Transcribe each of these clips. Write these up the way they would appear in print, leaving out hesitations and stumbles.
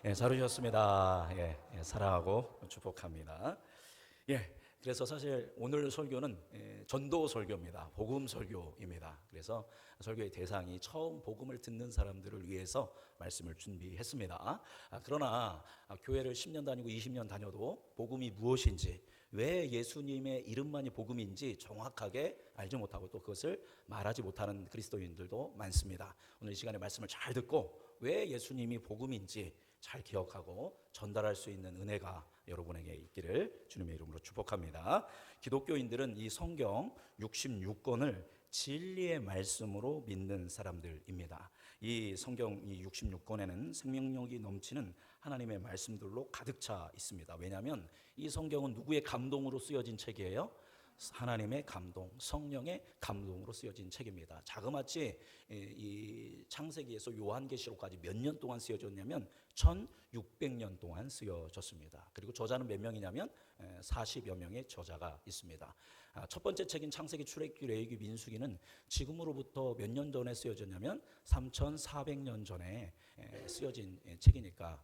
잘 오셨습니다. 사랑하고 축복합니다. 그래서 사실 오늘 설교는 전도 설교입니다. 복음 설교입니다. 그래서 설교의 대상이 처음 복음을 듣는 사람들을 위해서 말씀을 준비했습니다. 그러나 교회를 10년 다니고 20년 다녀도 복음이 무엇인지, 왜 예수님의 이름만이 복음인지 정확하게 알지 못하고 또 그것을 말하지 못하는 그리스도인들도 많습니다. 오늘 이 시간에 말씀을 잘 듣고 왜 예수님이 복음인지 잘 기억하고 전달할 수 있는 은혜가 여러분에게 있기를 주님의 이름으로 축복합니다. 기독교인들은 이 성경 66권을 진리의 말씀으로 믿는 사람들입니다. 이 성경 이 66권에는 생명력이 넘치는 하나님의 말씀들로 가득 차 있습니다. 왜냐하면 이 성경은 누구의 감동으로 쓰여진 책이에요? 하나님의 감동, 성령의 감동으로 쓰여진 책입니다. 자그마치 이 창세기에서 요한계시록까지 몇 년 동안 쓰여졌냐면 1600년 동안 쓰여졌습니다. 그리고 저자는 몇 명이냐면 40여 명의 저자가 있습니다. 첫 번째 책인 창세기, 출애굽기, 레위기, 민수기는 지금으로부터 몇 년 전에 쓰여졌냐면 3400년 전에 쓰여진 책이니까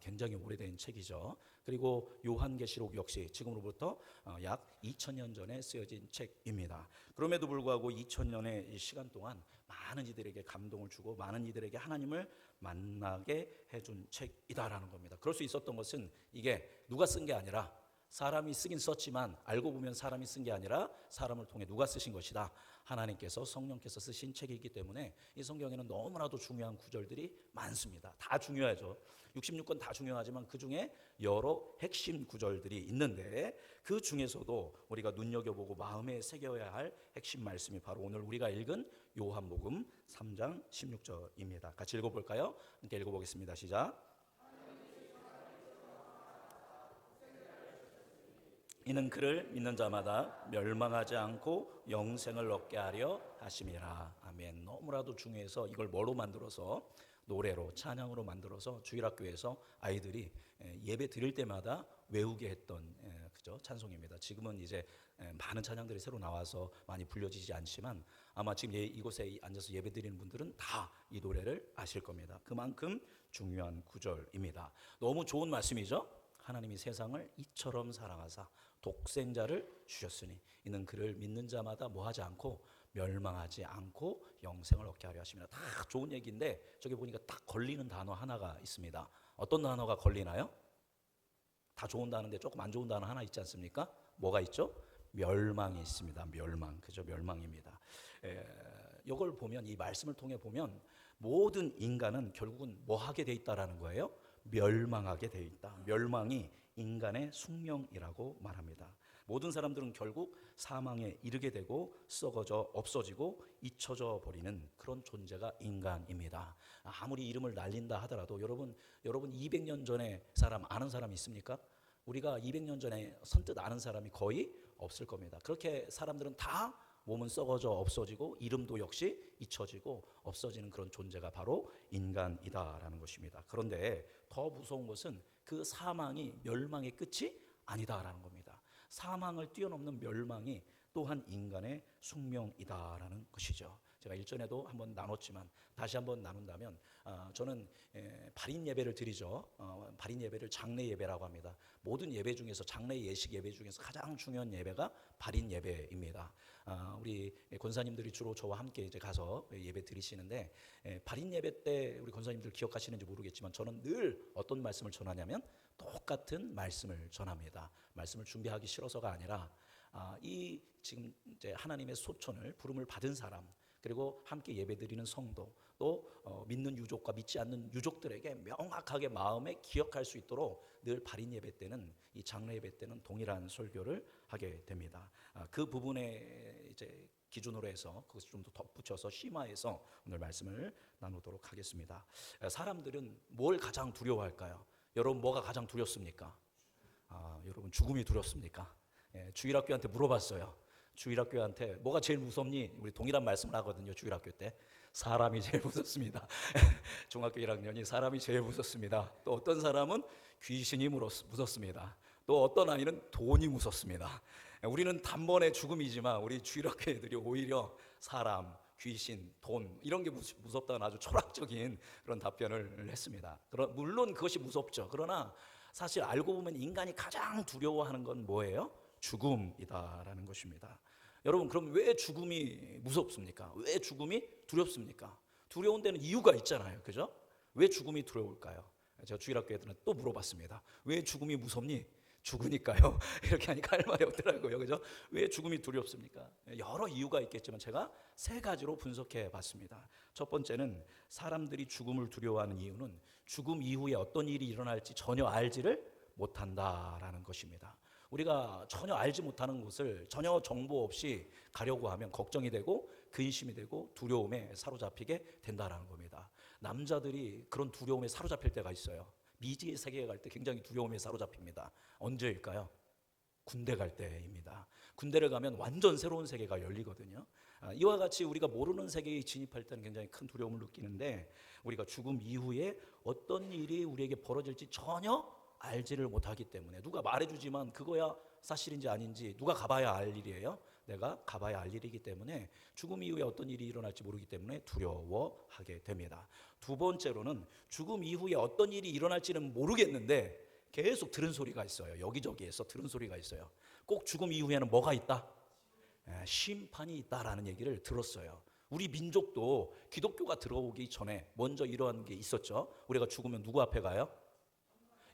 굉장히 오래된 책이죠. 그리고 요한계시록 역시 지금으로부터 약 2000년 전에 쓰여진 책입니다. 그럼에도 불구하고 2000년의 시간 동안 많은 이들에게 감동을 주고 많은 이들에게 하나님을 만나게 해준 책이다라는 겁니다. 그럴 수 있었던 것은 이게 누가 쓴 게 아니라, 사람이 쓰긴 썼지만 알고 보면 사람이 쓴 게 아니라 사람을 통해 누가 쓰신 것이다. 하나님께서, 성령께서 쓰신 책이기 때문에 이 성경에는 너무나도 중요한 구절들이 많습니다. 다 중요하죠. 66권 다 중요하지만 그 중에 여러 핵심 구절들이 있는데, 그 중에서도 우리가 눈여겨보고 마음에 새겨야 할 핵심 말씀이 바로 오늘 우리가 읽은 요한복음 3장 16절입니다. 같이 읽어볼까요? 함께 읽어보겠습니다. 시작. 이는 그를 믿는 자마다 멸망하지 않고 영생을 얻게 하려 하심이라. 아멘. 너무나도 중요해서 이걸 뭐로 만들어서, 노래로, 찬양으로 만들어서 주일학교에서 아이들이 예배 드릴 때마다 외우게 했던 그죠? 찬송입니다. 지금은 이제 많은 찬양들이 새로 나와서 많이 불려지지 않지만 아마 지금 이곳에 앉아서 예배 드리는 분들은 다 이 노래를 아실 겁니다. 그만큼 중요한 구절입니다. 너무 좋은 말씀이죠? 하나님이 세상을 이처럼 사랑하사 독생자를 주셨으니 이는 그를 믿는 자마다 뭐하지 않고 멸망하지 않고 영생을 얻게 하려 하십니다. 다 좋은 얘기인데 저기 보니까 딱 걸리는 단어 하나가 있습니다. 어떤 단어가 걸리나요? 다 좋은 단어인데 조금 안 좋은 단어 하나 있지 않습니까? 뭐가 있죠? 멸망이 있습니다. 멸망, 그죠? 멸망입니다. 이걸 보면, 이 말씀을 통해 보면 모든 인간은 결국은 뭐 하게 돼 있다라는 거예요? 멸망하게 돼 있다. 멸망이 인간의 숙명이라고 말합니다. 모든 사람들은 결국 사망에 이르게 되고 썩어져 없어지고 잊혀져 버리는 그런 존재가 인간입니다. 아무리 이름을 날린다 하더라도 여러분 200년 전에 사람 아는 사람 있습니까? 우리가 200년 전에 선뜻 아는 사람이 거의 없을 겁니다. 그렇게 사람들은 다 몸은 썩어져 없어지고 이름도 역시 잊혀지고 없어지는 그런 존재가 바로 인간이다라는 것입니다. 그런데 더 무서운 것은 그 사망이 멸망의 끝이 아니다라는 겁니다. 사망을 뛰어넘는 멸망이 또한 인간의 숙명이다라는 것이죠. 제가 일전에도 한번 나눴지만 다시 한번 나눈다면 저는 발인 예배를 드리죠. 발인 예배를 장례 예배라고 합니다. 모든 예배 중에서, 장례 예식 예배 중에서 가장 중요한 예배가 발인 예배입니다. 우리 권사님들이 주로 저와 함께 이제 가서 예배 드리시는데, 발인 예배 때 우리 권사님들 기억하시는지 모르겠지만 저는 늘 어떤 말씀을 전하냐면 똑같은 말씀을 전합니다. 말씀을 준비하기 싫어서가 아니라 이 지금 이제 하나님의 소천을, 부름을 받은 사람, 그리고 함께 예배드리는 성도, 또 믿는 유족과 믿지 않는 유족들에게 명확하게 마음에 기억할 수 있도록 늘 발인 예배 때는, 이 장례 예배 때는 동일한 설교를 하게 됩니다. 그 부분에 이제 기준으로 해서 그것을 좀 더 덧붙여서 심화해서 오늘 말씀을 나누도록 하겠습니다. 사람들은 뭘 가장 두려워할까요? 여러분 뭐가 가장 두렵습니까? 여러분 죽음이 두렵습니까? 주일학교한테 물어봤어요. 주일학교한테 뭐가 제일 무섭니? 우리 동일한 말씀을 하거든요. 주일학교 때 사람이 제일 무섭습니다. 중학교 1학년이 사람이 제일 무섭습니다. 또 어떤 사람은 귀신이 무섭습니다. 또 어떤 아이는 돈이 무섭습니다. 우리는 단번에 죽음이지만 우리 주일학교 애들이 오히려 사람, 귀신, 돈 이런 게 무섭다는 아주 철학적인 그런 답변을 했습니다. 물론 그것이 무섭죠. 그러나 사실 알고 보면 인간이 가장 두려워하는 건 뭐예요? 죽음이다라는 것입니다. 여러분, 그럼 왜 죽음이 무섭습니까? 왜 죽음이 두렵습니까? 두려운 데는 이유가 있잖아요. 그죠? 왜 죽음이 두려울까요? 제가 주일학교 애들한테 또 물어봤습니다. 왜 죽음이 무섭니? 죽으니까요. 이렇게 하니까 할 말이 없더라고요. 그죠? 왜 죽음이 두렵습니까? 여러 이유가 있겠지만 제가 세 가지로 분석해 봤습니다. 첫 번째는 사람들이 죽음을 두려워하는 이유는 죽음 이후에 어떤 일이 일어날지 전혀 알지를 못한다라는 것입니다. 우리가 전혀 알지 못하는 것을 전혀 정보 없이 가려고 하면 걱정이 되고 근심이 되고 두려움에 사로잡히게 된다라는 겁니다. 남자들이 그런 두려움에 사로잡힐 때가 있어요. 미지의 세계에 갈 때 굉장히 두려움에 사로잡힙니다. 언제일까요? 군대 갈 때입니다. 군대를 가면 완전 새로운 세계가 열리거든요. 이와 같이 우리가 모르는 세계에 진입할 때는 굉장히 큰 두려움을 느끼는데 우리가 죽음 이후에 어떤 일이 우리에게 벌어질지 전혀 알지를 못하기 때문에 누가 말해주지만 그거야 사실인지 아닌지 누가 가봐야 알 일이에요. 내가 가봐야 알 일이기 때문에 죽음 이후에 어떤 일이 일어날지 모르기 때문에 두려워하게 됩니다. 두 번째로는 죽음 이후에 어떤 일이 일어날지는 모르겠는데 계속 들은 소리가 있어요. 여기저기에서 들은 소리가 있어요. 꼭 죽음 이후에는 뭐가 있다? 심판이 있다라는 얘기를 들었어요. 우리 민족도 기독교가 들어오기 전에 먼저 이러한 게 있었죠. 우리가 죽으면 누구 앞에 가요?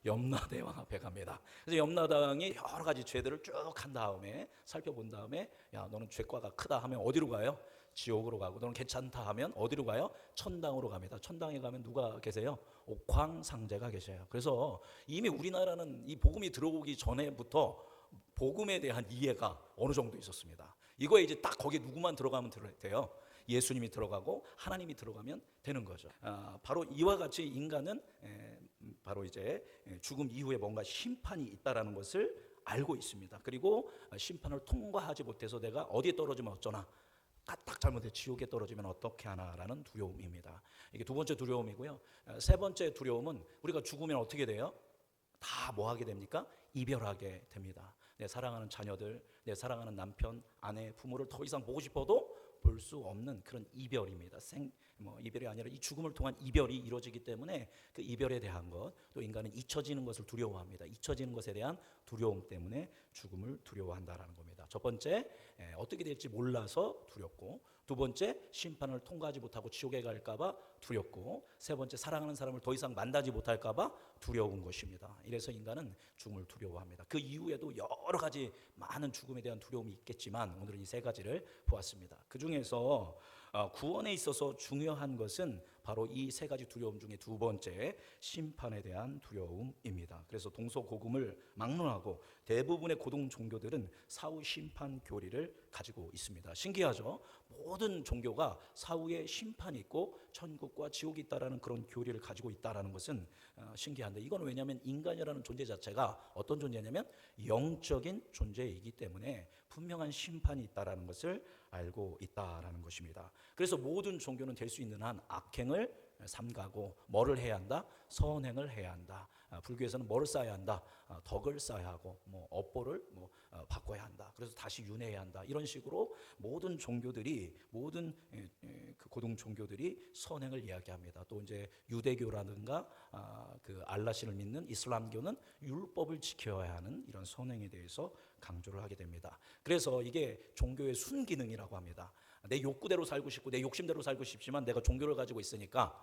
염라대왕 앞에 갑니다. 그래서 염라대왕이 여러 가지 죄들을 쭉 한 다음에 살펴본 다음에 야 너는 죄과가 크다 하면 어디로 가요? 지옥으로 가고 너는 괜찮다 하면 어디로 가요? 천당으로 갑니다. 천당에 가면 누가 계세요? 옥황상제가 계셔요. 그래서 이미 우리나라는 이 복음이 들어오기 전에부터 복음에 대한 이해가 어느 정도 있었습니다. 이거에 이제 딱 거기에 누구만 들어가면 돼요? 예수님이 들어가고 하나님이 들어가면 되는 거죠. 바로 이와 같이 인간은 바로 이제 죽음 이후에 뭔가 심판이 있다라는 것을 알고 있습니다. 그리고 심판을 통과하지 못해서 내가 어디에 떨어지면 어쩌나, 딱 잘못해 지옥에 떨어지면 어떻게 하나라는 두려움입니다. 이게 두 번째 두려움이고요. 세 번째 두려움은 우리가 죽으면 어떻게 돼요? 다 뭐 하게 됩니까? 이별하게 됩니다. 내 사랑하는 자녀들, 내 사랑하는 남편, 아내, 부모를 더 이상 보고 싶어도 볼 수 없는 그런 이별입니다. 이별이 아니라 이 죽음을 통한 이별이 이루어지기 때문에 그 이별에 대한 것, 또 인간은 잊혀지는 것을 두려워합니다. 잊혀지는 것에 대한 두려움 때문에 죽음을 두려워한다라는 겁니다. 첫 번째, 어떻게 될지 몰라서 두렵고, 두 번째, 심판을 통과하지 못하고 지옥에 갈까봐 두렵고, 세 번째, 사랑하는 사람을 더 이상 만나지 못할까봐 두려운 것입니다. 이래서 인간은 죽음을 두려워합니다. 그 이후에도 여러 가지 많은 죽음에 대한 두려움이 있겠지만 오늘은 이 세 가지를 보았습니다. 그 중에서 구원에 있어서 중요한 것은 바로 이 세 가지 두려움 중에 두 번째, 심판에 대한 두려움입니다. 그래서 동서고금을 막론하고 대부분의 고등 종교들은 사후 심판 교리를 가지고 있습니다. 신기하죠? 모든 종교가 사후에 심판이 있고 천국과 지옥이 있다라는 그런 교리를 가지고 있다라는 것은 신기한데, 이건 왜냐하면 인간이라는 존재 자체가 어떤 존재냐면 영적인 존재이기 때문에 분명한 심판이 있다라는 것을 알고 있다라는 것입니다. 그래서 모든 종교는 될 수 있는 한 악행을 삼가고 뭐를 해야 한다? 선행을 해야 한다. 불교에서는 뭐를 쌓아야 한다? 덕을 쌓아야 하고 업보를 바꿔야 한다. 그래서 다시 윤회해야 한다. 이런 식으로 모든 종교들이 모든 그 고등 종교들이 선행을 이야기합니다. 또 이제 유대교라든가 그 알라신을 믿는 이슬람교는 율법을 지켜야 하는 이런 선행에 대해서 강조를 하게 됩니다. 그래서 이게 종교의 순기능이라고 합니다. 내 욕구대로 살고 싶고 내 욕심대로 살고 싶지만 내가 종교를 가지고 있으니까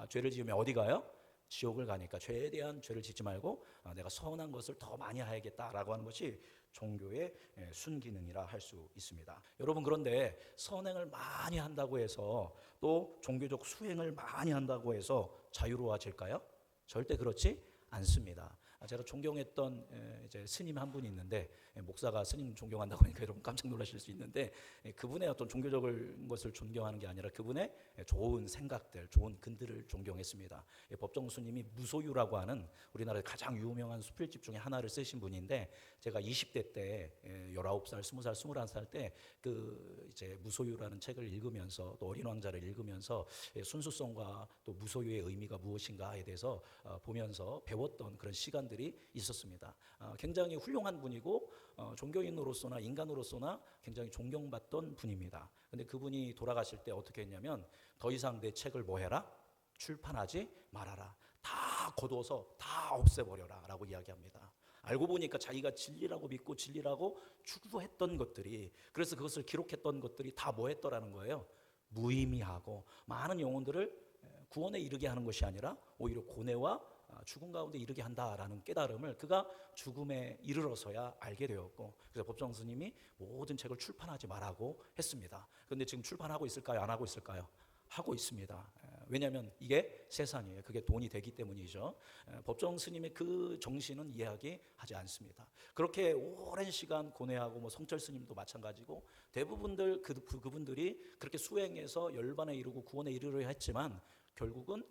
죄를 지으면 어디 가요? 지옥을 가니까 죄에 대한 죄를 짓지 말고 내가 선한 것을 더 많이 해야겠다라고 하는 것이 종교의 순기능이라 할 수 있습니다. 여러분, 그런데 선행을 많이 한다고 해서 또 종교적 수행을 많이 한다고 해서 자유로워질까요? 절대 그렇지 않습니다. 제가 존경했던 이제 스님 한 분이 있는데, 목사가 스님 존경한다고 하니까 여러분 깜짝 놀라실 수 있는데, 그분의 어떤 종교적인 것을 존경하는 게 아니라 그분의 좋은 생각들, 좋은 근들을 존경했습니다. 법정 스님이 무소유라고 하는 우리나라의 가장 유명한 수필집 중에 하나를 쓰신 분인데, 제가 20대 때 19살, 20살, 21살 때 그 이제 무소유라는 책을 읽으면서 또 어린 왕자를 읽으면서 순수성과 또 무소유의 의미가 무엇인가에 대해서 보면서 배웠던 그런 시간들이 제사장들이 있었습니다. 굉장히 훌륭한 분이고 종교인으로서나 인간으로서나 굉장히 존경받던 분입니다. 근데 그분이 돌아가실 때 어떻게 했냐면 더 이상 내 책을 뭐 해라? 출판하지 말아라. 다 거둬서 다 없애버려라 라고 이야기합니다. 알고 보니까 자기가 진리라고 믿고 진리라고 추구했던 것들이, 그래서 그것을 기록했던 것들이 다 뭐 했더라는 거예요? 무의미하고 많은 영혼들을 구원에 이르게 하는 것이 아니라 오히려 고뇌와 죽음 가운데 이르게 한다라는 깨달음을 그가 죽음에 이르러서야 알게 되었고, 그래서 법정 스님이 모든 책을 출판하지 말라고 했습니다. 그런데 지금 출판하고 있을까요? 안 하고 있을까요? 하고 있습니다. 왜냐하면 이게 세상이에요. 그게 돈이 되기 때문이죠. 법정 스님의 그 정신은 이해하지 않습니다. 그렇게 오랜 시간 고뇌하고 뭐 성철 스님도 마찬가지고 대부분들 그분들이 그렇게 수행해서 열반에 이르고 구원에 이르려 했지만 결국은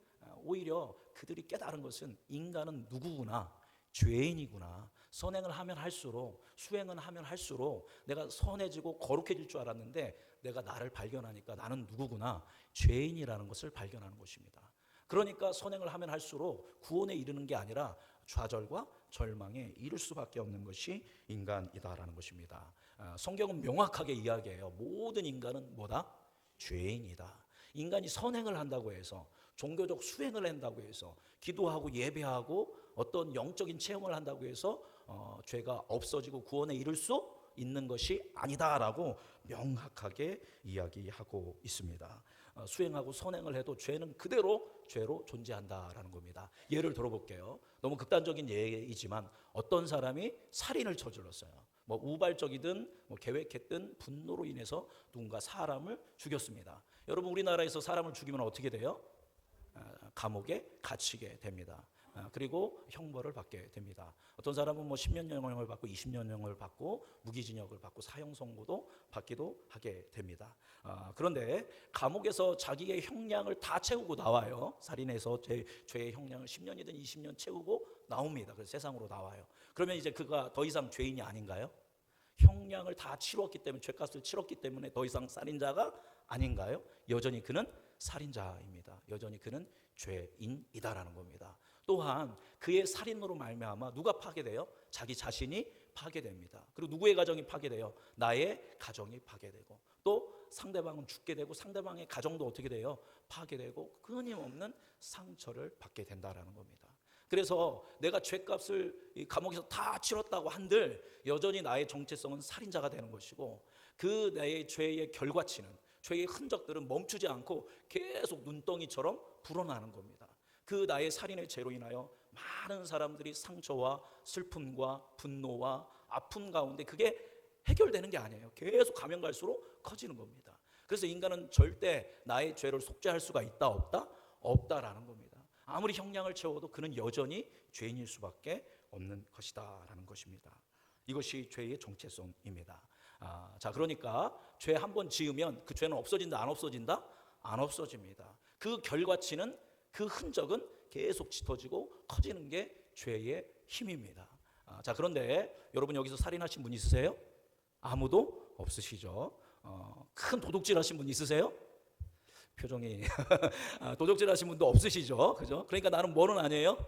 오히려 그들이 깨달은 것은 인간은 누구구나, 죄인이구나. 선행을 하면 할수록, 수행을 하면 할수록 내가 선해지고 거룩해질 줄 알았는데 내가 나를 발견하니까 나는 누구구나, 죄인이라는 것을 발견하는 것입니다. 그러니까 선행을 하면 할수록 구원에 이르는 게 아니라 좌절과 절망에 이를 수밖에 없는 것이 인간이다라는 것입니다. 성경은 명확하게 이야기해요. 모든 인간은 뭐다? 죄인이다. 인간이 선행을 한다고 해서, 종교적 수행을 한다고 해서, 기도하고 예배하고 어떤 영적인 체험을 한다고 해서 죄가 없어지고 구원에 이를 수 있는 것이 아니다라고 명확하게 이야기하고 있습니다. 수행하고 선행을 해도 죄는 그대로 죄로 존재한다라는 겁니다. 예를 들어볼게요. 너무 극단적인 예이지만 어떤 사람이 살인을 저질렀어요. 뭐 우발적이든 뭐 계획했든 분노로 인해서 누군가 사람을 죽였습니다. 여러분, 우리나라에서 사람을 죽이면 어떻게 돼요? 감옥에 갇히게 됩니다. 그리고 형벌을 받게 됩니다. 어떤 사람은 뭐 10년형을 받고 20년형을 받고 무기징역을 받고 사형 선고도 받기도 하게 됩니다. 그런데 감옥에서 자기의 형량을 다 채우고 나와요. 살인해서 죄의 형량을 10년이든 20년 채우고 나옵니다. 그래서 세상으로 나와요. 그러면 이제 그가 더 이상 죄인이 아닌가요? 형량을 다 치렀기 때문에, 죄값을 치렀기 때문에 더 이상 살인자가 아닌가요? 여전히 그는 살인자입니다. 여전히 그는 죄인이다라는 겁니다. 또한 그의 살인으로 말미암아 누가 파괴돼요? 자기 자신이 파괴됩니다. 그리고 누구의 가정이 파괴돼요? 나의 가정이 파괴되고, 또 상대방은 죽게 되고 상대방의 가정도 어떻게 돼요? 파괴되고 끊임없는 상처를 받게 된다라는 겁니다. 그래서 내가 죄값을 이 감옥에서 다 치렀다고 한들 여전히 나의 정체성은 살인자가 되는 것이고, 그 나의 죄의 결과치는, 죄의 흔적들은 멈추지 않고 계속 눈덩이처럼 불어나는 겁니다. 그 나의 살인의 죄로 인하여 많은 사람들이 상처와 슬픔과 분노와 아픔 가운데 그게 해결되는 게 아니에요. 계속 가면 갈수록 커지는 겁니다. 그래서 인간은 절대 나의 죄를 속죄할 수가 있다 없다? 없다라는 겁니다. 아무리 형량을 채워도 그는 여전히 죄인일 수밖에 없는 것이다라는 것입니다. 이것이 죄의 정체성입니다. 자, 그러니까 죄 한 번 지으면 그 죄는 없어진다 안 없어진다? 안 없어집니다. 그 결과치는, 그 흔적은 계속 짙어지고 커지는 게 죄의 힘입니다. 자, 그런데 여러분 여기서 살인하신 분 있으세요? 아무도 없으시죠? 큰 도둑질 하신 분 있으세요? 표정이 도둑질 하신 분도 없으시죠? 그죠? 그러니까 나는 뭐는 아니에요?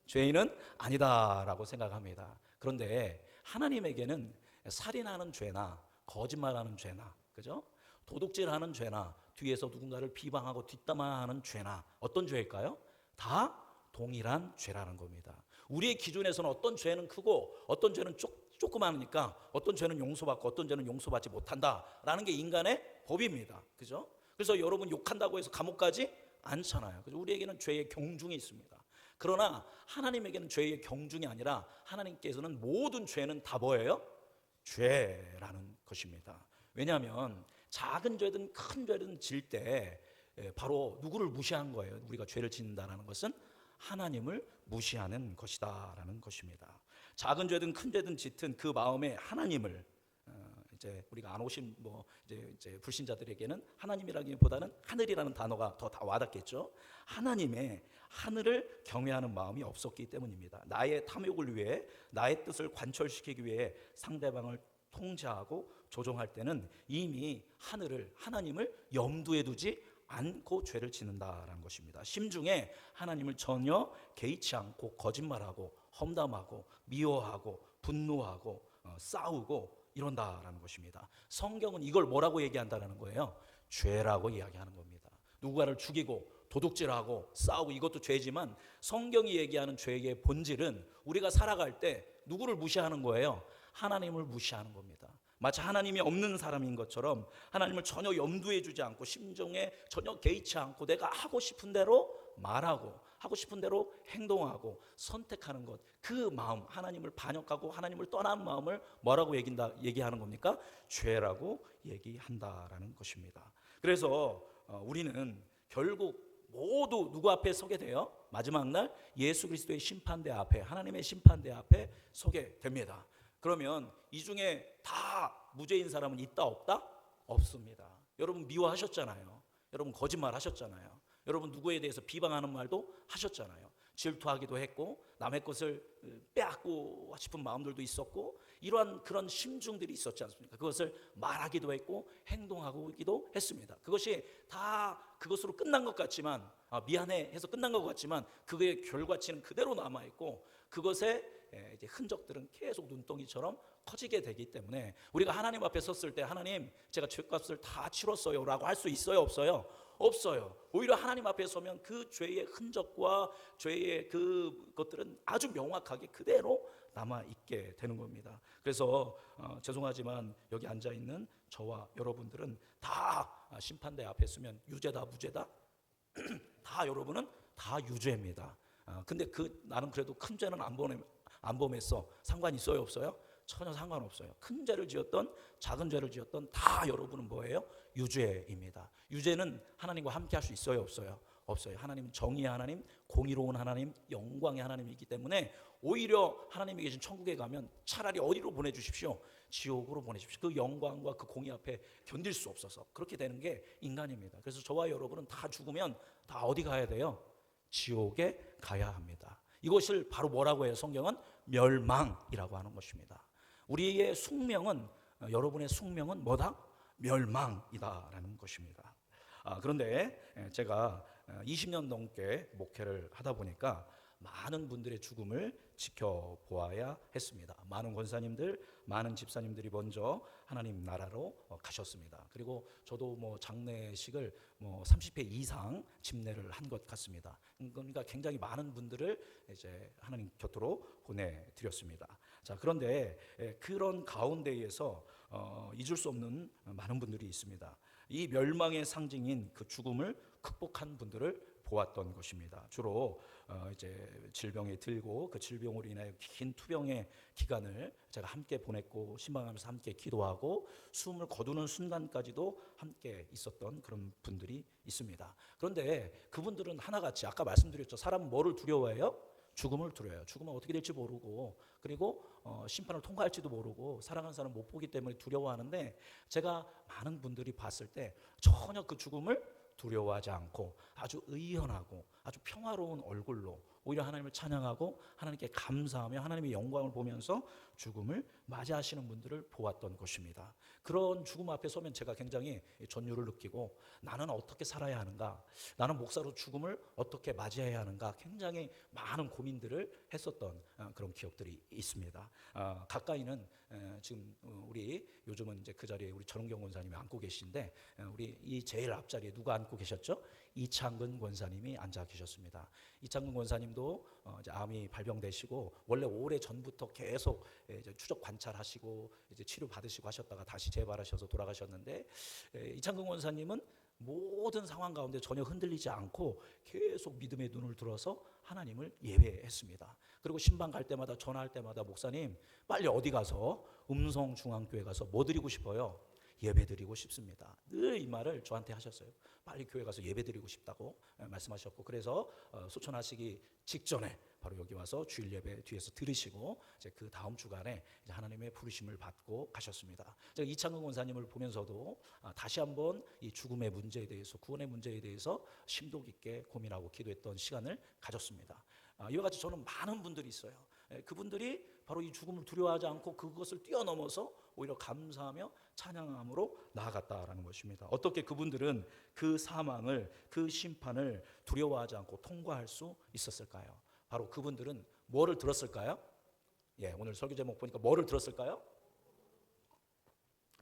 죄인은 아니다라고 생각합니다. 그런데 하나님에게는 살인하는 죄나 거짓말하는 죄나, 그죠? 도둑질하는 죄나 뒤에서 누군가를 비방하고 뒷담화하는 죄나 어떤 죄일까요? 다 동일한 죄라는 겁니다. 우리의 기준에서는 어떤 죄는 크고 어떤 죄는 조그마하니까 어떤 죄는 용서받고 어떤 죄는 용서받지 못한다라는 게 인간의 법입니다. 그죠? 그래서 여러분 욕한다고 해서 감옥 가지 않잖아요. 그래서 우리에게는 죄의 경중이 있습니다. 그러나 하나님에게는 죄의 경중이 아니라 하나님께서는 모든 죄는 다 뭐예요? 죄라는 것입니다. 왜냐하면 작은 죄든 큰 죄든 질 때 바로 누구를 무시한 거예요? 우리가 죄를 짓는다라는 것은 하나님을 무시하는 것이다라는 것입니다. 작은 죄든 큰 죄든 짙은 그 마음에 하나님을, 이제 우리가 안 오신 뭐 이제 불신자들에게는 하나님이라기보다는 하늘이라는 단어가 더 다 와닿겠죠. 하나님의 하늘을 경외하는 마음이 없었기 때문입니다. 나의 탐욕을 위해, 나의 뜻을 관철시키기 위해 상대방을 통제하고 조종할 때는 이미 하나님을 염두에 두지 않고 죄를 짓는다라는 것입니다. 심중에 하나님을 전혀 개의치 않고 거짓말하고 험담하고 미워하고 분노하고 싸우고 이런다라는 것입니다. 성경은 이걸 뭐라고 얘기한다는 거예요? 죄라고 이야기하는 겁니다. 누군가를 죽이고 도둑질하고 싸우고 이것도 죄지만 성경이 얘기하는 죄의 본질은 우리가 살아갈 때 누구를 무시하는 거예요? 하나님을 무시하는 겁니다. 마치 하나님이 없는 사람인 것처럼 하나님을 전혀 염두에 두지 않고 심정에 전혀 개의치 않고 내가 하고 싶은 대로 말하고 하고 싶은 대로 행동하고 선택하는 것, 그 마음, 하나님을 반역하고 하나님을 떠난 마음을 뭐라고 얘기하는 겁니까? 죄라고 얘기한다라는 것입니다. 그래서 우리는 결국 모두 누구 앞에 서게 돼요? 마지막 날 예수 그리스도의 심판대 앞에, 하나님의 심판대 앞에 서게 됩니다. 그러면 이 중에 다 무죄인 사람은 있다 없다? 없습니다. 여러분 미워하셨잖아요. 여러분 거짓말 하셨잖아요. 여러분 누구에 대해서 비방하는 말도 하셨잖아요. 질투하기도 했고 남의 것을 빼앗고 싶은 마음들도 있었고 이러한 그런 심중들이 있었지 않습니까? 그것을 말하기도 했고 행동하기도 했습니다. 그것이 다 그것으로 끝난 것 같지만 미안해 해서 끝난 것 같지만 그의 결과치는 그대로 남아있고 그것에 이제 흔적들은 계속 눈덩이처럼 커지게 되기 때문에 우리가 하나님 앞에 섰을 때 하나님 제가 죄값을 다 치렀어요 라고 할 수 있어요 없어요? 없어요. 오히려 하나님 앞에 서면 그 죄의 흔적과 죄의 그것들은 아주 명확하게 그대로 남아있게 되는 겁니다. 그래서 죄송하지만 여기 앉아있는 저와 여러분들은 다 심판대 앞에 서면 유죄다 무죄다? 다 여러분은 다 유죄입니다. 근데 나는 그래도 큰 죄는 안 범했어. 상관 있어요 없어요? 전혀 상관없어요. 큰 죄를 지었던 작은 죄를 지었던 다 여러분은 뭐예요? 유죄입니다. 유죄는 하나님과 함께 할 수 있어요 없어요? 없어요. 하나님은 정의의 하나님, 공의로운 하나님, 영광의 하나님이기 때문에 오히려 하나님이 계신 천국에 가면 차라리 어디로 보내주십시오? 지옥으로 보내십시오. 그 영광과 그 공의 앞에 견딜 수 없어서 그렇게 되는 게 인간입니다. 그래서 저와 여러분은 다 죽으면 다 어디 가야 돼요? 지옥에 가야 합니다. 이것을 바로 뭐라고 해요? 성경은 멸망이라고 하는 것입니다. 우리의 숙명은 여러분의 숙명은 뭐다? 멸망이다라는 것입니다. 그런데 제가 20년 넘게 목회를 하다 보니까 많은 분들의 죽음을 지켜보아야 했습니다. 많은 권사님들, 많은 집사님들이 먼저 하나님 나라로 가셨습니다. 그리고 저도 장례식을 30회 이상 집례를 한 것 같습니다. 그러니까 굉장히 많은 분들을 이제 하나님 곁으로 보내드렸습니다. 자, 그런데 그런 가운데에서 잊을 수 없는 많은 분들이 있습니다. 이 멸망의 상징인 그 죽음을 극복한 분들을 보았던 것입니다. 주로 이제 질병에 들고 그 질병으로 인하여 긴 투병의 기간을 제가 함께 보냈고 신방하면서 함께 기도하고 숨을 거두는 순간까지도 함께 있었던 그런 분들이 있습니다. 그런데 그분들은 하나같이 아까 말씀드렸죠. 사람은 뭐를 두려워해요? 죽음을 두려워해요. 죽으면 어떻게 될지 모르고 그리고 심판을 통과할지도 모르고 사랑하는 사람 못 보기 때문에 두려워하는데 제가 많은 분들이 봤을 때 전혀 그 죽음을 두려워하지 않고 아주 의연하고 아주 평화로운 얼굴로 오히려 하나님을 찬양하고 하나님께 감사하며 하나님의 영광을 보면서 죽음을 맞이하시는 분들을 보았던 것입니다. 그런 죽음 앞에 서면 제가 굉장히 전율을 느끼고 나는 어떻게 살아야 하는가, 나는 목사로 죽음을 어떻게 맞이해야 하는가 굉장히 많은 고민들을 했었던 그런 기억들이 있습니다. 가까이는 지금 우리 요즘은 이제 그 자리에 우리 전은경 권사님이 앉고 계신데 우리 이 제일 앞자리에 누가 앉고 계셨죠? 이창근 권사님이 앉아 계셨습니다. 이창근 권사님도 이제 암이 발병되시고 원래 오래 전부터 계속 이제 추적 관찰하시고 이제 치료 받으시고 하셨다가 다시 재발하셔서 돌아가셨는데 이창근 권사님은 모든 상황 가운데 전혀 흔들리지 않고 계속 믿음의 눈을 들어서 하나님을 예배했습니다. 그리고 신방 갈 때마다 전화할 때마다 목사님 빨리 어디 가서 음성중앙교회 가서 뭐 드리고 싶어요? 예배 드리고 싶습니다. 늘 이 말을 저한테 하셨어요. 빨리 교회 가서 예배 드리고 싶다고 말씀하셨고 그래서 소천하시기 직전에 바로 여기 와서 주일 예배 뒤에서 들으시고 이제 그 다음 주간에 이제 하나님의 부르심을 받고 가셨습니다. 제가 이창근 권사님을 보면서도 다시 한번 이 죽음의 문제에 대해서 구원의 문제에 대해서 심도 깊게 고민하고 기도했던 시간을 가졌습니다. 이와 같이 저는 많은 분들이 있어요. 그분들이 바로 이 죽음을 두려워하지 않고 그것을 뛰어넘어서 오히려 감사하며 찬양함으로 나아갔다라는 것입니다. 어떻게 그분들은 그 사망을, 그 심판을 두려워하지 않고 통과할 수 있었을까요? 바로 그분들은 뭐를 들었을까요? 오늘 설교 제목 보니까 뭐를 들었을까요?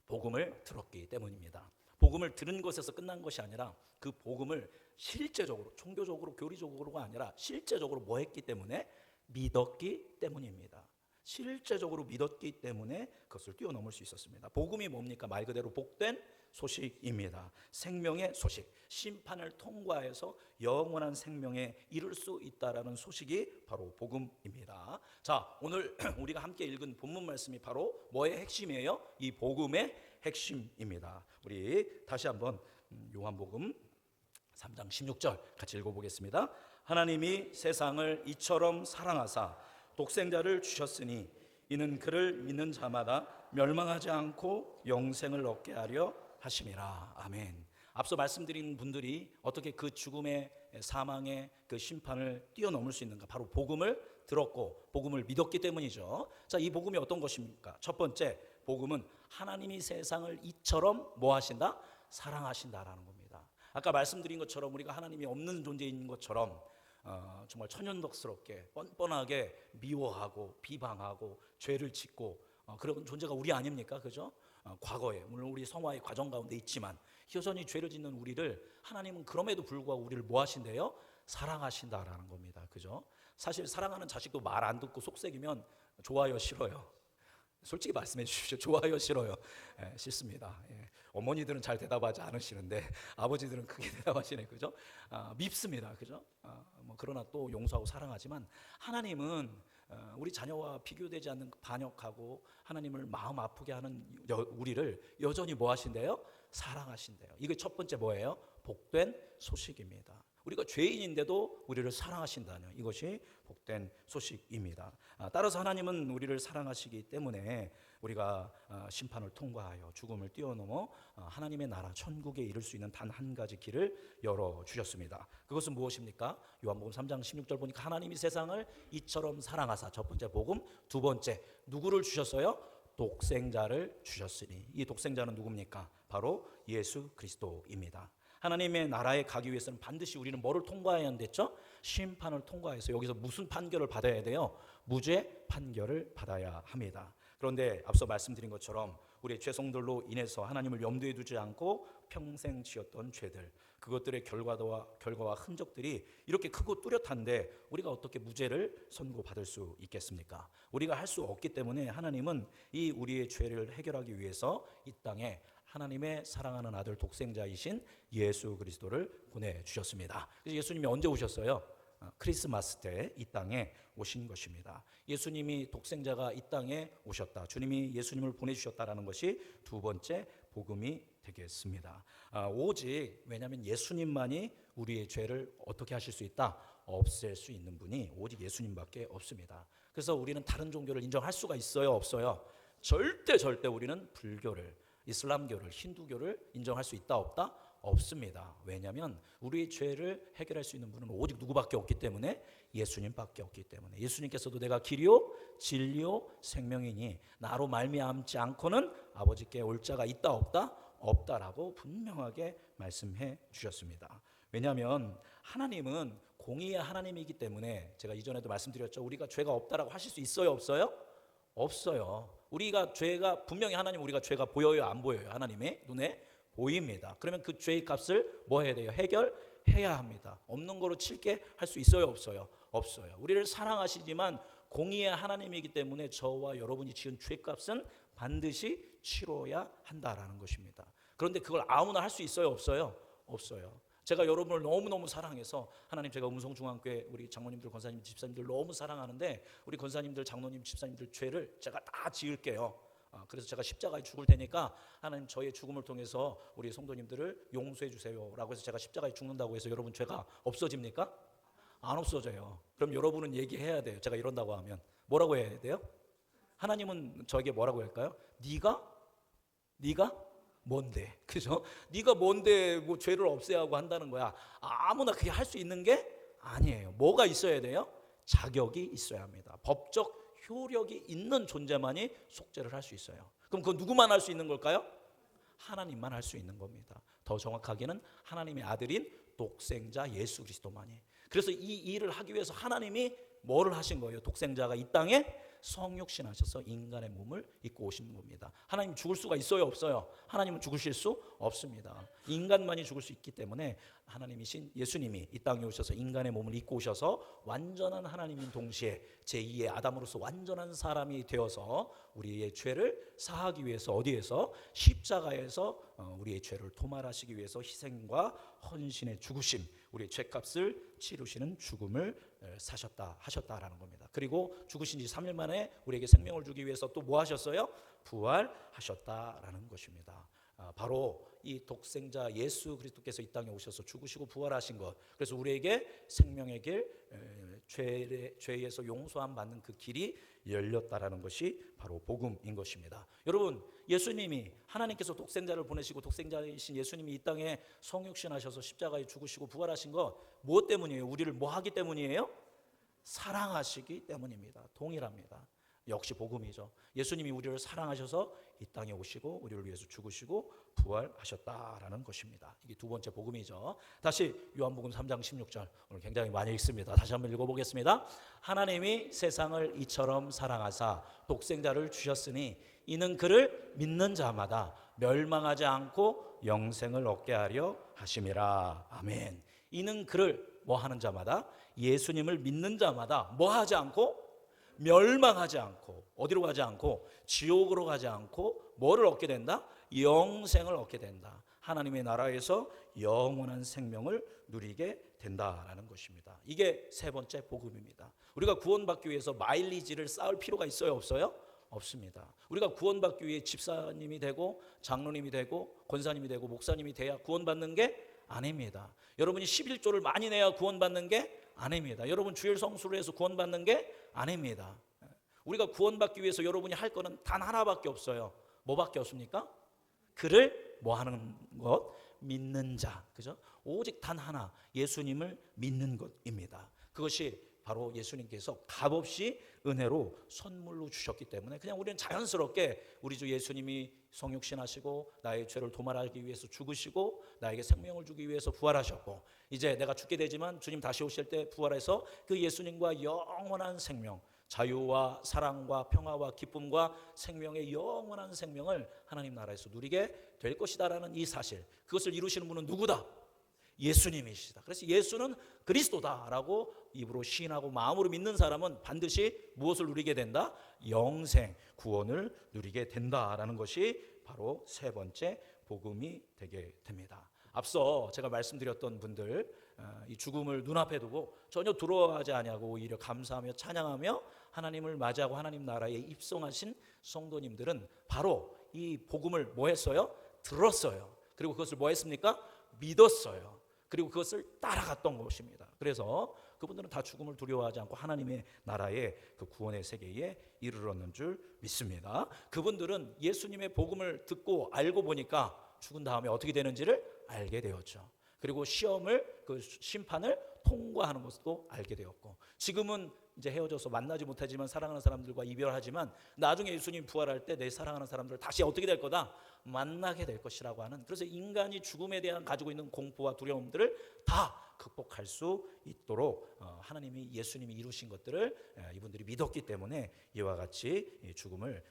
복음을 들었기 때문입니다. 복음을 들은 것에서 끝난 것이 아니라 그 복음을 실제적으로, 종교적으로, 교리적으로가 아니라 실제적으로 뭐 했기 때문에? 믿었기 때문입니다. 실제적으로 믿었기 때문에 그것을 뛰어넘을 수 있었습니다. 복음이 뭡니까? 말 그대로 복된 소식입니다. 생명의 소식, 심판을 통과해서 영원한 생명에 이를 수 있다라는 소식이 바로 복음입니다. 자, 오늘 우리가 함께 읽은 본문 말씀이 바로 뭐의 핵심이에요? 이 복음의 핵심입니다. 우리 다시 한번 요한복음 3장 16절 같이 읽어보겠습니다. 하나님이 세상을 이처럼 사랑하사 독생자를 주셨으니 이는 그를 믿는 자마다 멸망하지 않고 영생을 얻게 하려 하심이라. 아멘. 앞서 말씀드린 분들이 어떻게 그 죽음의, 사망의 그 심판을 뛰어넘을 수 있는가? 바로 복음을 들었고 복음을 믿었기 때문이죠. 자, 이 복음이 어떤 것입니까? 첫 번째, 복음은 하나님이 세상을 이처럼 뭐 하신다? 사랑하신다라는 겁니다. 아까 말씀드린 것처럼 우리가 하나님이 없는 존재인 것처럼 정말 천연덕스럽게 뻔뻔하게 미워하고 비방하고 죄를 짓고 그런 존재가 우리 아닙니까? 그죠? 과거에 물론 우리 성화의 과정 가운데 있지만 여전히 죄를 짓는 우리를 하나님은 그럼에도 불구하고 우리를 뭐 하신대요? 사랑하신다라는 겁니다. 그죠? 사실 사랑하는 자식도 말 안 듣고 속삭이면 좋아요, 싫어요? 솔직히 말씀해 주십시오. 좋아요, 싫어요? 싫습니다. 어머니들은 잘 대답하지 않으시는데 아버지들은 크게 대답하시네. 그죠? 밉습니다. 그죠? 그러나 또 용서하고 사랑하지만 하나님은 우리 자녀와 비교되지 않는 반역하고 하나님을 마음 아프게 하는 우리를 여전히 뭐 하신대요? 사랑하신대요. 이게 첫 번째 뭐예요? 복된 소식입니다. 우리가 죄인인데도 우리를 사랑하신다는 이것이 복된 소식입니다. 따라서 하나님은 우리를 사랑하시기 때문에 우리가 심판을 통과하여 죽음을 뛰어넘어 하나님의 나라 천국에 이를 수 있는 단 한 가지 길을 열어주셨습니다. 그것은 무엇입니까? 요한복음 3장 16절 보니까 하나님이 세상을 이처럼 사랑하사, 첫 번째 복음. 두 번째, 누구를 주셨어요? 독생자를 주셨으니. 이 독생자는 누굽니까? 바로 예수 그리스도입니다. 하나님의 나라에 가기 위해서는 반드시 우리는 뭐를 통과해야 한댔죠? 심판을 통과해서 여기서 무슨 판결을 받아야 돼요? 무죄 판결을 받아야 합니다. 그런데 앞서 말씀드린 것처럼 우리의 죄성들로 인해서 하나님을 염두에 두지 않고 평생 지었던 죄들, 그것들의 결과와 흔적들이 이렇게 크고 뚜렷한데 우리가 어떻게 무죄를 선고받을 수 있겠습니까? 우리가 할 수 없기 때문에 하나님은 이 우리의 죄를 해결하기 위해서 이 땅에 하나님의 사랑하는 아들 독생자이신 예수 그리스도를 보내주셨습니다. 그래서 예수님이 언제 오셨어요? 크리스마스 때 이 땅에 오신 것입니다. 예수님이 독생자가 이 땅에 오셨다, 주님이 예수님을 보내주셨다라는 것이 두 번째 복음이 되겠습니다. 오직 왜냐하면 예수님만이 우리의 죄를 어떻게 하실 수 있다? 없앨 수 있는 분이 오직 예수님밖에 없습니다. 그래서 우리는 다른 종교를 인정할 수가 있어요, 없어요? 절대 우리는 불교를, 이슬람교를, 힌두교를 인정할 수 있다, 없다? 없습니다. 왜냐하면 우리의 죄를 해결할 수 있는 분은 오직 누구밖에 없기 때문에? 예수님밖에 없기 때문에. 예수님께서도 내가 길이요 진리요 생명이니 나로 말미암지 않고는 아버지께 올 자가 있다, 없다? 없다라고 분명하게 말씀해 주셨습니다. 왜냐하면 하나님은 공의의 하나님이기 때문에 제가 이전에도 말씀드렸죠. 우리가 죄가 없다라고 하실 수 있어요, 없어요? 없어요. 우리가 죄가 분명히 하나님, 우리가 죄가 보여요, 안 보여요? 하나님의 눈에 보입니다. 그러면 그 죄의 값을 뭐 해야 돼요? 해결해야 합니다. 없는 거로 칠게 할 수 있어요, 없어요? 없어요. 우리를 사랑하시지만 공의의 하나님이기 때문에 저와 여러분이 지은 죄값은 반드시 치러야 한다라는 것입니다. 그런데 그걸 아무나 할 수 있어요, 없어요? 없어요. 제가 여러분을 너무너무 사랑해서 하나님, 제가 음성중앙교회 우리 장로님들, 권사님, 집사님들 너무 사랑하는데 우리 권사님들, 장로님, 집사님들 죄를 제가 다 지을게요. 그래서 제가 십자가에 죽을 테니까 하나님 저의 죽음을 통해서 우리 성도님들을 용서해 주세요라고 해서 제가 십자가에 죽는다고 해서 여러분 죄가 없어집니까? 안 없어져요. 그럼 여러분은 얘기해야 돼요. 제가 이런다고 하면 뭐라고 해야 돼요? 하나님은 저에게 뭐라고 할까요? 네가 뭔데? 그죠? 네가 뭔데 뭐 죄를 없애야 하고 한다는 거야. 아무나 그게 할 수 있는 게 아니에요. 뭐가 있어야 돼요? 자격이 있어야 합니다. 법적 효력이 있는 존재만이 속죄를 할 수 있어요. 그럼 그건 누구만 할 수 있는 걸까요? 하나님만 할 수 있는 겁니다. 더 정확하게는 하나님의 아들인 독생자 예수 그리스도만이. 그래서 이 일을 하기 위해서 하나님이 뭐를 하신 거예요? 독생자가 이 땅에 성육신 하셔서 인간의 몸을 입고 오신 겁니다. 하나님 죽을 수가 있어요, 없어요? 하나님은 죽으실 수 없습니다. 인간만이 죽을 수 있기 때문에 하나님이신 예수님이 이 땅에 오셔서 인간의 몸을 입고 오셔서 완전한 하나님인 동시에 제2의 아담으로서 완전한 사람이 되어서 우리의 죄를 사하기 위해서 어디에서? 십자가에서 우리의 죄를 도말하시기 위해서 희생과 헌신의 죽으심, 우리의 죄값을 치르시는 죽음을 사셨다 하셨다라는 겁니다. 그리고 죽으신 지 3일 만에 우리에게 생명을 주기 위해서 또 뭐 하셨어요? 부활하셨다라는 것입니다. 바로 이 독생자 예수 그리스도께서 이 땅에 오셔서 죽으시고 부활하신 것, 그래서 우리에게 생명의 길, 죄에서 용서함 받는 그 길이 열렸다라는 것이 바로 복음인 것입니다. 여러분, 예수님이 하나님께서 독생자를 보내시고 독생자이신 예수님이 이 땅에 성육신하셔서 십자가에 죽으시고 부활하신 것 무엇 때문이에요? 우리를 뭐 하기 때문이에요? 사랑하시기 때문입니다. 동일합니다. 역시 복음이죠. 예수님이 우리를 사랑하셔서 이 땅에 오시고 우리를 위해서 죽으시고 부활하셨다라는 것입니다. 이게 두 번째 복음이죠. 다시 요한복음 3장 16절, 오늘 굉장히 많이 읽습니다. 다시 한번 읽어보겠습니다. 하나님이 세상을 이처럼 사랑하사 독생자를 주셨으니 이는 그를 믿는 자마다 멸망하지 않고 영생을 얻게 하려 하심이라. 아멘. 이는 그를 뭐 하는 자마다? 예수님을 믿는 자마다 뭐 하지 않고? 멸망하지 않고, 어디로 가지 않고? 지옥으로 가지 않고 뭐를 얻게 된다? 영생을 얻게 된다. 하나님의 나라에서 영원한 생명을 누리게 된다라는 것입니다. 이게 세 번째 복음입니다. 우리가 구원받기 위해서 마일리지를 쌓을 필요가 있어요, 없어요? 없습니다. 우리가 구원받기 위해 집사님이 되고 장로님이 되고 권사님이 되고 목사님이 돼야 구원받는 게 아닙니다. 여러분이 11조를 많이 내야 구원받는 게 아닙니다. 여러분 주일 성수를 해서 구원받는 게 아닙니다. 우리가 구원받기 위해서 여러분이 할 거는 단 하나밖에 없어요. 뭐밖에 없습니까? 그를 뭐 하는 것? 믿는 자. 그죠? 오직 단 하나, 예수님을 믿는 것입니다. 그것이 바로 예수님께서 값없이 은혜로 선물로 주셨기 때문에 그냥 우리는 자연스럽게 우리 주 예수님이 성육신하시고 나의 죄를 도말하기 위해서 죽으시고 나에게 생명을 주기 위해서 부활하셨고, 이제 내가 죽게 되지만 주님 다시 오실 때 부활해서 그 예수님과 영원한 생명, 자유와 사랑과 평화와 기쁨과 생명의 영원한 생명을 하나님 나라에서 누리게 될 것이다라는 이 사실, 그것을 이루시는 분은 누구다? 예수님이시다. 그래서 예수는 그리스도다라고 입으로 시인하고 마음으로 믿는 사람은 반드시 무엇을 누리게 된다? 영생, 구원을 누리게 된다라는 것이 바로 세 번째 복음이 되게 됩니다. 앞서 제가 말씀드렸던 분들, 이 죽음을 눈앞에 두고 전혀 두려워하지 아니하고 오히려 감사하며 찬양하며 하나님을 맞이하고 하나님 나라에 입성하신 성도님들은 바로 이 복음을 뭐 했어요? 들었어요. 그리고 그것을 뭐 했습니까? 믿었어요. 그리고 그것을 따라갔던 것입니다. 그래서 그분들은 다 죽음을 두려워하지 않고 하나님의 나라의 그 구원의 세계에 이르렀는 줄 믿습니다. 그분들은 예수님의 복음을 듣고 알고 보니까 죽은 다음에 어떻게 되는지를 알게 되었죠. 그리고 시험을, 그 심판을 통과하는 것도 알게 되었고, 지금은 이제 헤어져서 만나지 못하지만 사랑하는 사람들과 이별하지만 나중에 예수님 부활할 때 내 사랑하는 사람들을 다시 어떻게 될 거다? 만나게 될 것이라고 하는, 그래서 인간이 죽음에 대한 가지고 있는 공포와 두려움들을 다 극복할 수 있도록 하나님이, 예수님이 이루신 것들을 이분들이 믿었기 때문에 이와 같이 죽음을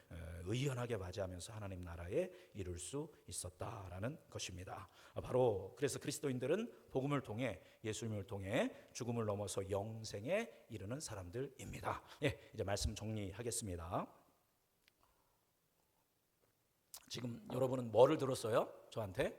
의연하게 맞이하면서 하나님 나라에 이룰 수 있었다라는 것입니다. 바로 그래서 그리스도인들은 복음을 통해, 예수님을 통해 죽음을 넘어서 영생에 이르는 사람들입니다. 이제 말씀 정리하겠습니다. 지금 여러분은 뭐를 들었어요? 저한테?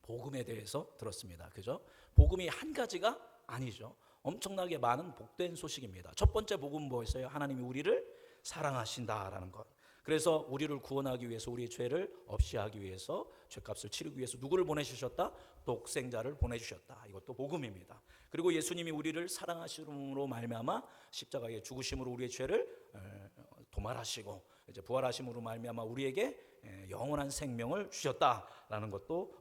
복음에 대해서 들었습니다. 그죠? 복음이 한 가지가 아니죠. 엄청나게 많은 복된 소식입니다. 첫 번째 복음은 뭐였어요? 하나님이 우리를 사랑하신다라는 것. 그래서 우리를 구원하기 위해서, 우리의 죄를 없이 하기 위해서, 죄값을 치르기 위해서 누구를 보내주셨다? 독생자를 보내주셨다. 이것도 복음입니다. 그리고 예수님이 우리를 사랑하심으로 말미암아 십자가에 죽으심으로 우리의 죄를 도말하시고 이제 부활하심으로 말미암아 우리에게 영원한 생명을 주셨다라는 것도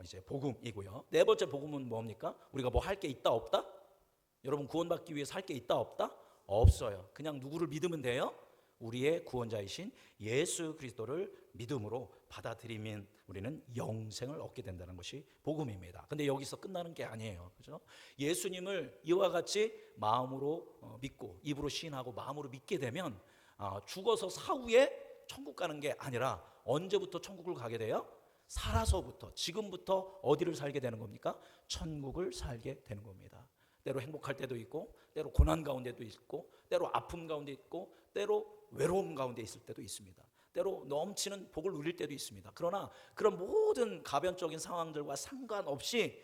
이제 복음이고요. 네 번째 복음은 뭡니까? 우리가 뭐 할 게 있다 없다? 여러분 구원받기 위해서 할 게 있다 없다? 없어요. 그냥 누구를 믿으면 돼요? 우리의 구원자이신 예수 그리스도를 믿음으로 받아들이면 우리는 영생을 얻게 된다는 것이 복음입니다. 근데 여기서 끝나는 게 아니에요. 그죠? 예수님을 이와 같이 마음으로 믿고 입으로 시인하고 마음으로 믿게 되면 죽어서 사후에 천국 가는 게 아니라 언제부터 천국을 가게 돼요? 살아서부터, 지금부터 어디를 살게 되는 겁니까? 천국을 살게 되는 겁니다. 때로 행복할 때도 있고, 때로 고난 가운데도 있고, 때로 아픔 가운데 있고, 때로 외로움 가운데 있을 때도 있습니다. 때로 넘치는 복을 누릴 때도 있습니다. 그러나 그런 모든 가변적인 상황들과 상관없이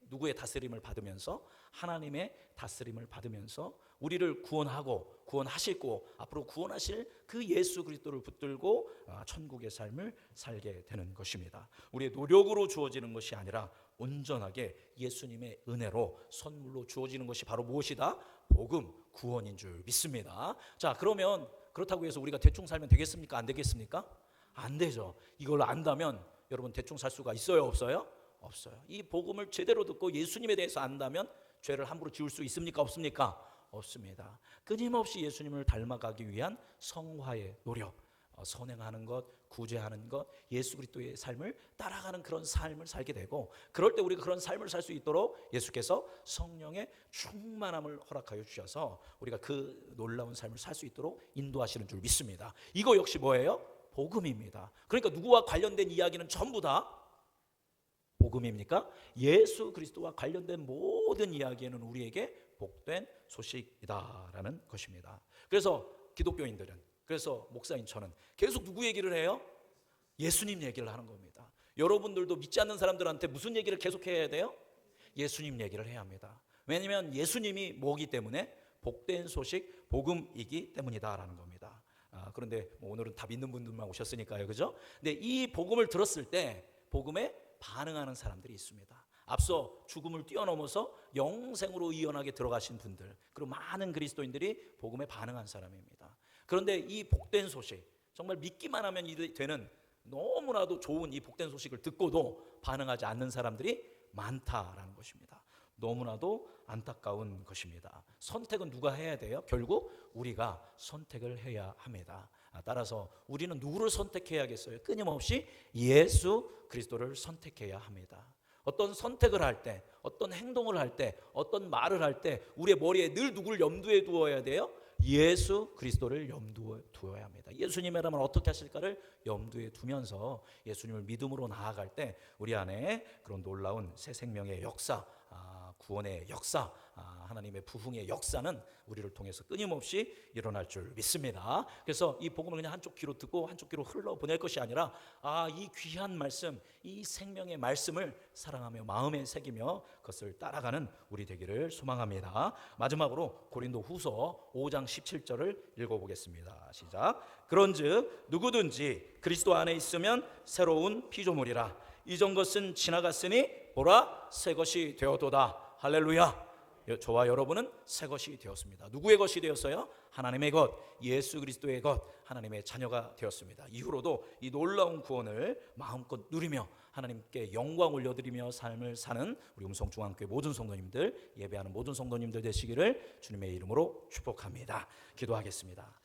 누구의 다스림을 받으면서, 하나님의 다스림을 받으면서 우리를 구원하고 구원하시고 앞으로 구원하실 그 예수 그리스도를 붙들고 천국의 삶을 살게 되는 것입니다. 우리의 노력으로 주어지는 것이 아니라 온전하게 예수님의 은혜로 선물로 주어지는 것이 바로 무엇이다? 복음, 구원인 줄 믿습니다. 자, 그러면 그렇다고 해서 우리가 대충 살면 되겠습니까? 안 되겠습니까? 안 되죠. 이걸 안다면 여러분 대충 살 수가 있어요? 없어요? 없어요. 이 복음을 제대로 듣고 예수님에 대해서 안다면 죄를 함부로 지을 수 있습니까? 없습니까? 없습니다. 끊임없이 예수님을 닮아가기 위한 성화의 노력, 선행하는 것, 구제하는 것, 예수 그리스도의 삶을 따라가는 그런 삶을 살게 되고, 그럴 때 우리가 그런 삶을 살 수 있도록 예수께서 성령의 충만함을 허락하여 주셔서 우리가 그 놀라운 삶을 살 수 있도록 인도하시는 줄 믿습니다. 이거 역시 뭐예요? 복음입니다. 그러니까 누구와 관련된 이야기는 전부 다 복음입니까? 예수 그리스도와 관련된 모든 이야기는 우리에게 복된 소식이다라는 것입니다. 그래서 기독교인들은, 그래서 목사인 저는 계속 누구 얘기를 해요? 예수님 얘기를 하는 겁니다. 여러분들도 믿지 않는 사람들한테 무슨 얘기를 계속 해야 돼요? 예수님 얘기를 해야 합니다. 왜냐하면 예수님이 뭐기 때문에? 복된 소식, 복음이기 때문이다라는 겁니다. 그런데 오늘은 다 믿는 분들만 오셨으니까요, 그죠? 근데 이 복음을 들었을 때 복음에 반응하는 사람들이 있습니다. 앞서 죽음을 뛰어넘어서 영생으로 이어나게 들어가신 분들, 그리고 많은 그리스도인들이 복음에 반응한 사람입니다. 그런데 이 복된 소식, 정말 믿기만 하면 되는 너무나도 좋은 이 복된 소식을 듣고도 반응하지 않는 사람들이 많다라는 것입니다. 너무나도 안타까운 것입니다. 선택은 누가 해야 돼요? 결국 우리가 선택을 해야 합니다. 따라서 우리는 누구를 선택해야겠어요? 끊임없이 예수 그리스도를 선택해야 합니다. 어떤 선택을 할 때, 어떤 행동을 할 때, 어떤 말을 할 때 우리의 머리에 늘 누구를 염두에 두어야 돼요? 예수 그리스도를 염두에 두어야 합니다. 예수님이라면 어떻게 하실까를 염두에 두면서 예수님을 믿음으로 나아갈 때 우리 안에 그런 놀라운 새 생명의 역사, 구원의 역사, 하나님의 부흥의 역사는 우리를 통해서 끊임없이 일어날 줄 믿습니다. 그래서 이 복음을 그냥 한쪽 귀로 듣고 한쪽 귀로 흘러보낼 것이 아니라 이 귀한 말씀, 이 생명의 말씀을 사랑하며 마음에 새기며 그것을 따라가는 우리 되기를 소망합니다. 마지막으로 고린도 후서 5장 17절을 읽어보겠습니다. 시작. 그런즉 누구든지 그리스도 안에 있으면 새로운 피조물이라. 이전 것은 지나갔으니 보라 새 것이 되었도다. 할렐루야. 저와 여러분은 새 것이 되었습니다. 누구의 것이 되었어요? 하나님의 것, 예수 그리스도의 것, 하나님의 자녀가 되었습니다. 이후로도 이 놀라운 구원을 마음껏 누리며 하나님께 영광 올려드리며 삶을 사는 우리 음성중앙교회 모든 성도님들, 예배하는 모든 성도님들 되시기를 주님의 이름으로 축복합니다. 기도하겠습니다.